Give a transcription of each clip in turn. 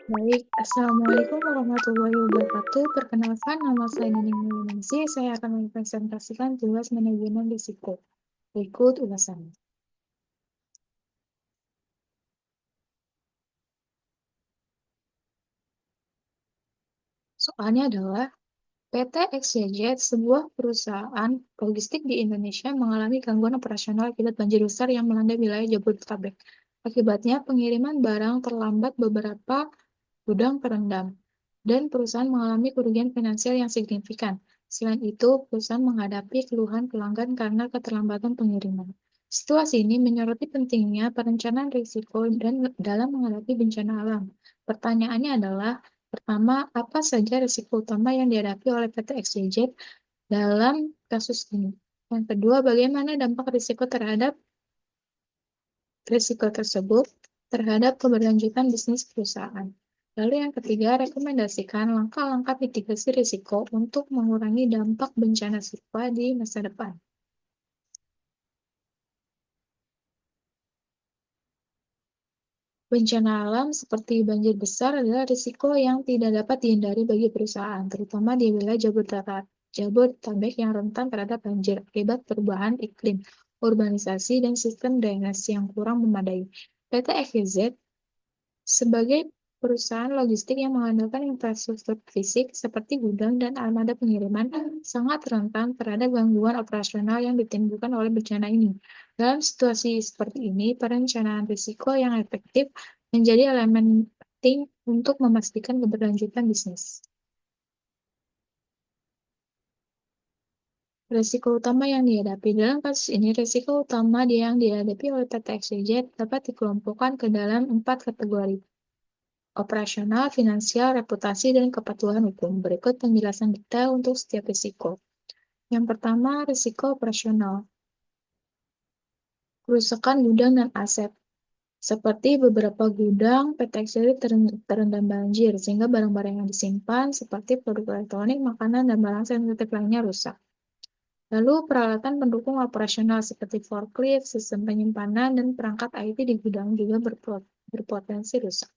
Baik, Assalamualaikum warahmatullahi wabarakatuh. Perkenalkan, nama saya Nining Mulyningsih. Saya akan mempresentasikan tugas manajemen risiko. Berikut ulasannya. Soalnya adalah PT XYZ, sebuah perusahaan logistik di Indonesia, mengalami gangguan operasional akibat banjir besar yang melanda wilayah Jabodetabek. Akibatnya, pengiriman barang terlambat, beberapa gudang terendam, dan perusahaan mengalami kerugian finansial yang signifikan. Selain itu, perusahaan menghadapi keluhan pelanggan karena keterlambatan pengiriman. Situasi ini menyoroti pentingnya perencanaan risiko dan dalam menghadapi bencana alam. Pertanyaannya adalah, pertama, apa saja risiko utama yang dihadapi oleh PT XYZ dalam kasus ini? Yang kedua, bagaimana dampak risiko tersebut terhadap keberlanjutan bisnis perusahaan? Lalu yang ketiga, rekomendasikan langkah-langkah mitigasi risiko untuk mengurangi dampak bencana serupa di masa depan. Bencana alam seperti banjir besar adalah risiko yang tidak dapat dihindari bagi perusahaan, terutama di wilayah Jabodetabek yang rentan terhadap banjir akibat perubahan iklim, urbanisasi, dan sistem drainase yang kurang memadai. PT FYZ sebagai perusahaan logistik yang mengandalkan infrastruktur fisik seperti gudang dan armada pengiriman, sangat rentan terhadap gangguan operasional yang ditimbulkan oleh bencana ini. Dalam situasi seperti ini, perencanaan risiko yang efektif menjadi elemen penting untuk memastikan keberlanjutan bisnis. Risiko utama yang dihadapi dalam kasus ini, risiko utama yang dihadapi oleh PT XYZ dapat dikelompokkan ke dalam 4 kategori: operasional, finansial, reputasi, dan kepatuhan hukum. Berikut penjelasan detail untuk setiap risiko. Yang pertama, risiko operasional. Kerusakan gudang dan aset. Seperti beberapa gudang, PT XYZ terendam banjir, sehingga barang-barang yang disimpan, seperti produk elektronik, makanan, dan barang sensitif lainnya rusak. Lalu, peralatan pendukung operasional seperti forklift, sistem penyimpanan, dan perangkat IT di gudang juga berpotensi rusak.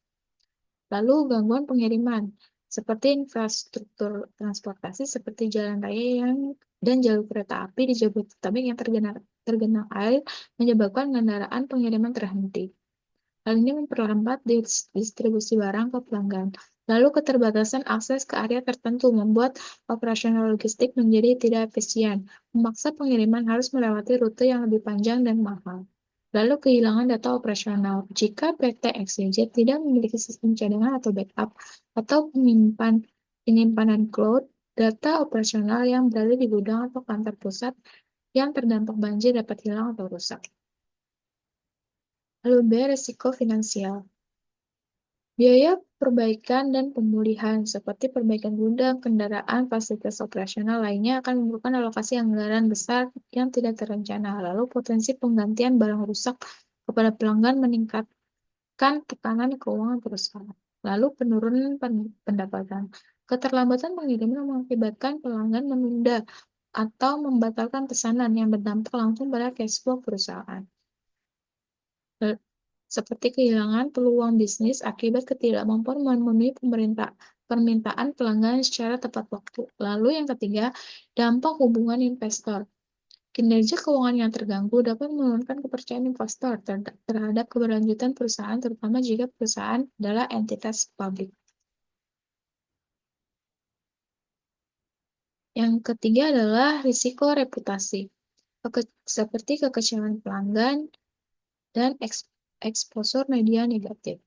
Lalu gangguan pengiriman, seperti infrastruktur transportasi seperti jalan raya dan jalur kereta api di Jabodetabek yang tergenang air menyebabkan kendaraan pengiriman terhenti. Hal ini memperlambat distribusi barang ke pelanggan. Lalu keterbatasan akses ke area tertentu membuat operasional logistik menjadi tidak efisien, memaksa pengiriman harus melewati rute yang lebih panjang dan mahal. Lalu kehilangan data operasional. Jika PT XYZ tidak memiliki sistem cadangan atau backup atau penyimpanan cloud, data operasional yang berada di gudang atau kantor pusat yang terdampak banjir dapat hilang atau rusak. Lalu B, risiko finansial. Biaya perbaikan dan pemulihan, seperti perbaikan gudang, kendaraan, fasilitas operasional lainnya akan memerlukan alokasi anggaran besar yang tidak terencana. Lalu potensi penggantian barang rusak kepada pelanggan meningkatkan tekanan keuangan perusahaan. Lalu penurunan pendapatan. Keterlambatan pengiriman mengakibatkan pelanggan menunda atau membatalkan pesanan yang berdampak langsung pada cash flow perusahaan. Seperti kehilangan peluang bisnis akibat ketidakmampuan memenuhi permintaan pelanggan secara tepat waktu. Lalu yang ketiga, dampak hubungan investor. Kinerja keuangan yang terganggu dapat menurunkan kepercayaan investor terhadap keberlanjutan perusahaan, terutama jika perusahaan adalah entitas publik. Yang ketiga adalah risiko reputasi, seperti kekecewaan pelanggan dan eksposur media negatif.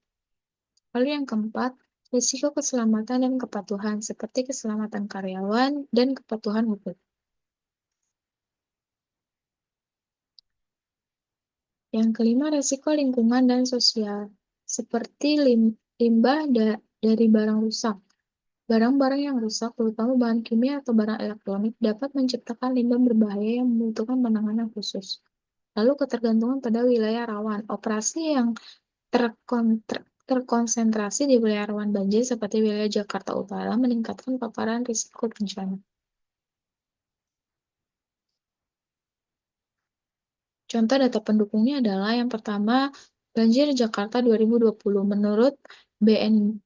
Lalu yang keempat, risiko keselamatan dan kepatuhan, seperti keselamatan karyawan dan kepatuhan hukum. Yang kelima, risiko lingkungan dan sosial, seperti limbah dari barang rusak. Barang-barang yang rusak, terutama bahan kimia atau barang elektronik, dapat menciptakan limbah berbahaya yang membutuhkan penanganan khusus. Lalu ketergantungan pada wilayah rawan. Operasi yang terkonsentrasi di wilayah rawan banjir seperti wilayah Jakarta Utara meningkatkan paparan risiko bencana. Contoh data pendukungnya adalah yang pertama, banjir Jakarta 2020. Menurut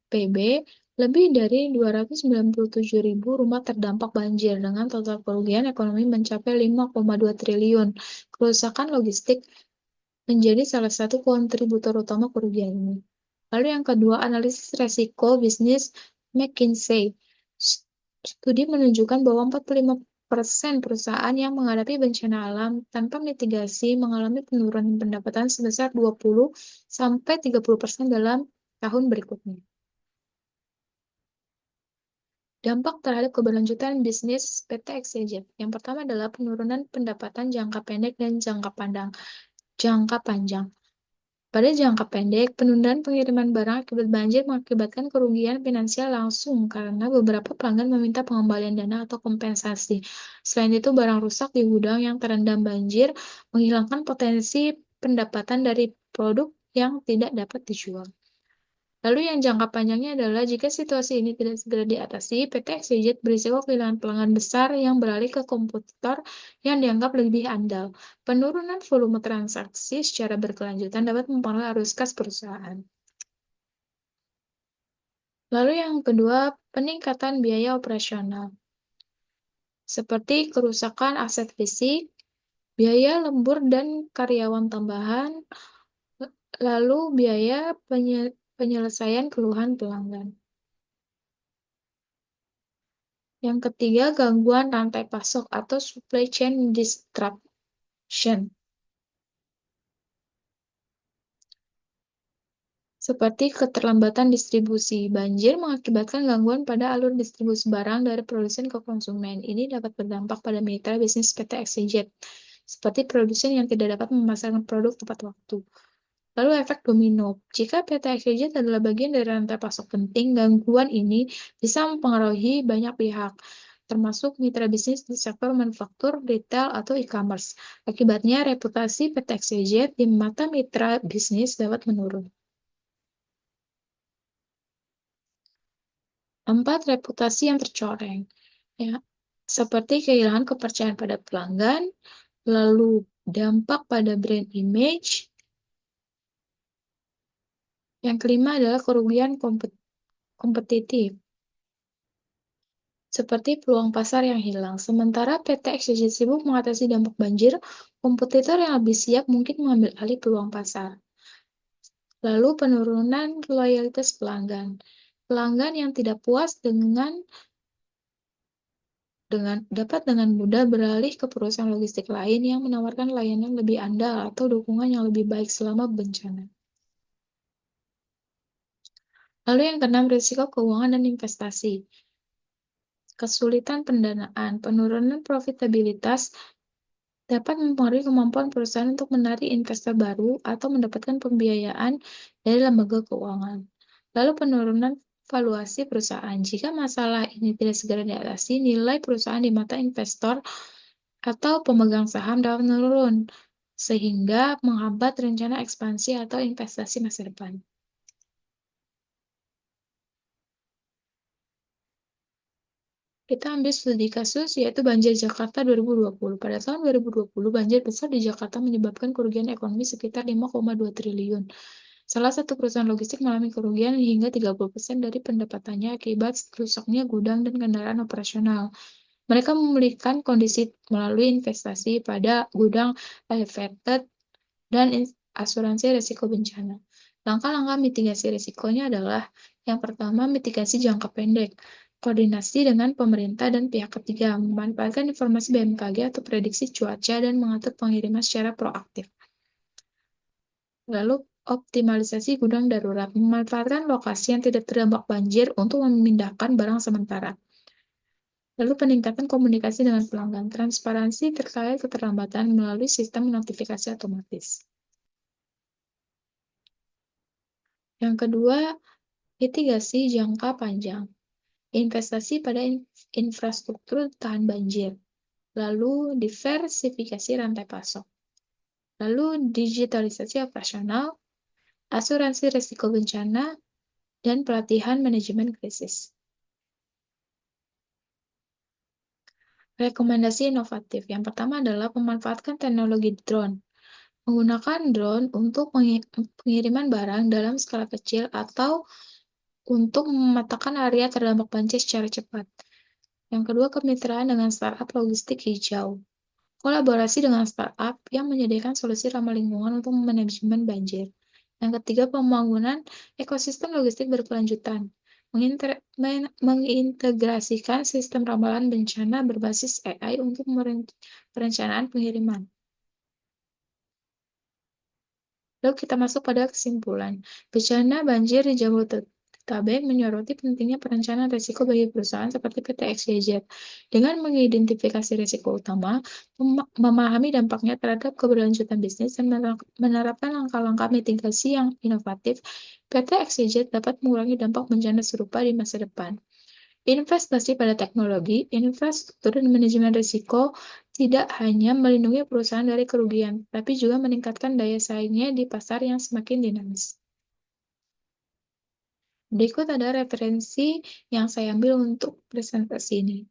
PB, lebih dari 297.000 rumah terdampak banjir dengan total kerugian ekonomi mencapai 5,2 triliun. Kerusakan logistik menjadi salah satu kontributor utama kerugian ini. Lalu yang kedua, analisis resiko bisnis McKinsey. Studi menunjukkan bahwa 45% perusahaan yang menghadapi bencana alam tanpa mitigasi mengalami penurunan pendapatan sebesar 20-30% dalam tahun berikutnya. Dampak terhadap keberlanjutan bisnis PT XYZ. Yang pertama adalah penurunan pendapatan jangka pendek dan jangka panjang. Pada jangka pendek, penundaan pengiriman barang akibat banjir mengakibatkan kerugian finansial langsung karena beberapa pelanggan meminta pengembalian dana atau kompensasi. Selain itu, barang rusak di gudang yang terendam banjir menghilangkan potensi pendapatan dari produk yang tidak dapat dijual. Lalu yang jangka panjangnya adalah jika situasi ini tidak segera diatasi, PT XYZ berisiko kehilangan pelanggan besar yang beralih ke kompetitor yang dianggap lebih andal. Penurunan volume transaksi secara berkelanjutan dapat mempengaruhi arus kas perusahaan. Lalu yang kedua, peningkatan biaya operasional. Seperti kerusakan aset fisik, biaya lembur dan karyawan tambahan, lalu biaya penyelesaian keluhan pelanggan. Yang ketiga, gangguan rantai pasok atau supply chain disruption. Seperti keterlambatan distribusi. Banjir mengakibatkan gangguan pada alur distribusi barang dari produsen ke konsumen. Ini dapat berdampak pada mitra bisnis PT XYZ, seperti produsen yang tidak dapat memasarkan produk tepat waktu. Lalu efek domino. Jika PT XYZ adalah bagian dari rantai pasok penting, gangguan ini bisa mempengaruhi banyak pihak, termasuk mitra bisnis di sektor manufaktur, retail, atau e-commerce. Akibatnya, reputasi PT XYZ di mata mitra bisnis dapat menurun. 4. Reputasi yang tercoreng. Ya, seperti kehilangan kepercayaan pada pelanggan, lalu dampak pada brand image. Yang kelima adalah kerugian kompetitif, seperti peluang pasar yang hilang. Sementara PT XYZ sibuk mengatasi dampak banjir, kompetitor yang lebih siap mungkin mengambil alih peluang pasar. Lalu penurunan loyalitas pelanggan. Pelanggan yang tidak puas dapat dengan mudah beralih ke perusahaan logistik lain yang menawarkan layanan lebih andal atau dukungan yang lebih baik selama bencana. Lalu yang keenam, risiko keuangan dan investasi. Kesulitan pendanaan, penurunan profitabilitas dapat mempengaruhi kemampuan perusahaan untuk menarik investor baru atau mendapatkan pembiayaan dari lembaga keuangan. Lalu penurunan valuasi perusahaan. Jika masalah ini tidak segera diatasi, nilai perusahaan di mata investor atau pemegang saham dapat menurun, sehingga menghambat rencana ekspansi atau investasi masa depan. Kita ambil studi kasus, yaitu banjir Jakarta 2020. Pada tahun 2020, banjir besar di Jakarta menyebabkan kerugian ekonomi sekitar 5,2 triliun. Salah satu perusahaan logistik mengalami kerugian hingga 30% dari pendapatannya akibat rusaknya gudang dan kendaraan operasional. Mereka memulihkan kondisi melalui investasi pada gudang elevated dan asuransi risiko bencana. Langkah-langkah mitigasi risikonya adalah yang pertama, mitigasi jangka pendek. Koordinasi dengan pemerintah dan pihak ketiga, memanfaatkan informasi BMKG atau prediksi cuaca dan mengatur pengiriman secara proaktif. Lalu, optimalisasi gudang darurat, memanfaatkan lokasi yang tidak terdampak banjir untuk memindahkan barang sementara. Lalu peningkatan komunikasi dengan pelanggan, transparansi terkait keterlambatan melalui sistem notifikasi otomatis. Yang kedua, mitigasi jangka panjang. Investasi pada infrastruktur tahan banjir. Lalu diversifikasi rantai pasok. Lalu digitalisasi operasional, asuransi risiko bencana, dan pelatihan manajemen krisis. Rekomendasi inovatif. Yang pertama adalah memanfaatkan teknologi drone. Menggunakan drone untuk pengiriman barang dalam skala kecil atau untuk memetakan area terdampak banjir secara cepat. Yang kedua, kemitraan dengan startup logistik hijau. Kolaborasi dengan startup yang menyediakan solusi ramah lingkungan untuk manajemen banjir. Yang ketiga, pembangunan ekosistem logistik berkelanjutan. Mengintegrasikan sistem ramalan bencana berbasis AI untuk perencanaan pengiriman. Lalu kita masuk pada kesimpulan. Bencana banjir di Jabodetabek menyoroti pentingnya perencanaan risiko bagi perusahaan seperti PT XYZ. Dengan mengidentifikasi risiko utama, memahami dampaknya terhadap keberlanjutan bisnis, dan menerapkan langkah-langkah mitigasi yang inovatif, PT XYZ dapat mengurangi dampak bencana serupa di masa depan. Investasi pada teknologi, infrastruktur, dan manajemen risiko tidak hanya melindungi perusahaan dari kerugian, tapi juga meningkatkan daya saingnya di pasar yang semakin dinamis. Berikut ada referensi yang saya ambil untuk presentasi ini.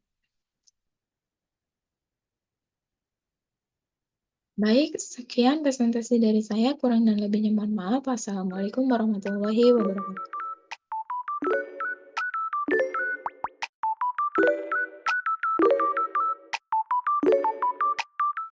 Baik, sekian presentasi dari saya. Kurang dan lebihnya mohon maaf. Wassalamualaikum warahmatullahi wabarakatuh.